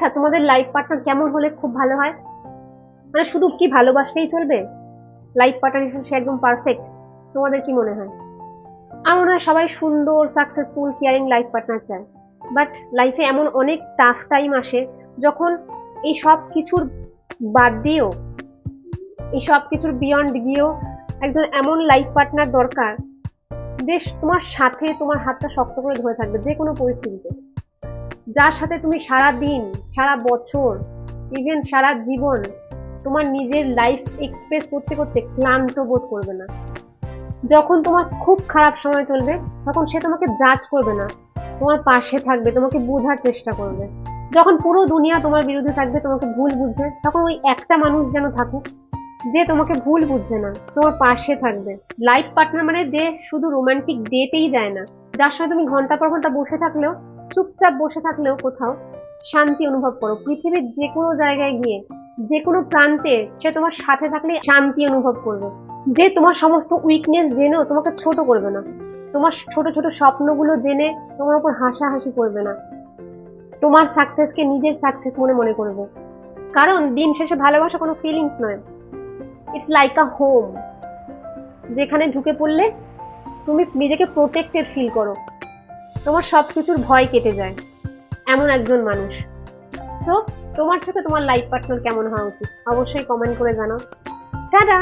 আচ্ছা, তোমাদের life partner কেমন হলে খুব ভালো হয়? মানে শুধু কি ভালোবাসলেই চলবে? লাইফ পার্টনার হিসেবে সে একদম পারফেক্ট? তোমাদের কি মনে হয়? আমার মনে হয় সবাই সুন্দর, সাকসেসফুল, কেয়ারিং লাইফ পার্টনার চায়। বাট লাইফে এমন অনেক টাফ টাইম আসে যখন এই সব কিছুর বাদ দিয়েও, এই সব কিছুর বিয়ন্ড গিয়েও একজন এমন লাইফ পার্টনার দরকার যে তোমার সাথে তোমার হাতটা শক্ত করে ধরে থাকবে যে কোনো পরিস্থিতিতে, যার সাথে তুমি সারা দিন, সারা বছর, ইভেন সারা জীবন তোমার নিজের লাইফ এক্সপ্রেস করতে করতে ক্লান্ত বোধ করবে না। যখন তোমার খুব খারাপ সময় চলবে তখন সে তোমাকে জাজ করবে না, তোমার পাশে থাকবে, তোমাকে বোঝার চেষ্টা করবে। যখন পুরো দুনিয়া তোমার বিরুদ্ধে থাকবে, তোমাকে ভুল বুঝবে, তখন ওই একটা মানুষ যেন থাকুক যে তোমাকে ভুল বুঝবে না, তোমার পাশে থাকবে। লাইফ পার্টনার মানে যে শুধু রোমান্টিক ডেটেই যায় না, যার সঙ্গে তুমি ঘন্টা পর ঘন্টা বসে থাকলেও, চুপচাপ বসে থাকলেও কোথাও শান্তি অনুভব করো। পৃথিবীর যে কোনো জায়গায় গিয়ে, যে কোনো প্রান্তে সে তোমার সাথে থাকলে শান্তি অনুভব করবে। যে তোমার সমস্ত উইকনেস জেনেও তোমাকে ছোট করবে না, তোমার ছোট ছোট স্বপ্নগুলো জেনে তোমার উপর হাসাহাসি করবে না, তোমার সাকসেসকে নিজের সাকসেস মনে মনে করবে। কারণ দিন শেষে ভালোবাসা কোনো ফিলিংস নয়, ইটস লাইক আ হোম, যেখানে ঢুকে পড়লে তুমি নিজেকে প্রোটেক্টেড ফিল করো, তোমার সবকিছুর ভয় কেটে যায়। এমন একজন মানুষ। তো তোমার সাথে তোমার লাইফ পার্টনার কেমন হওয়া উচিত অবশ্যই কমেন্ট করে জানাও। টাটা।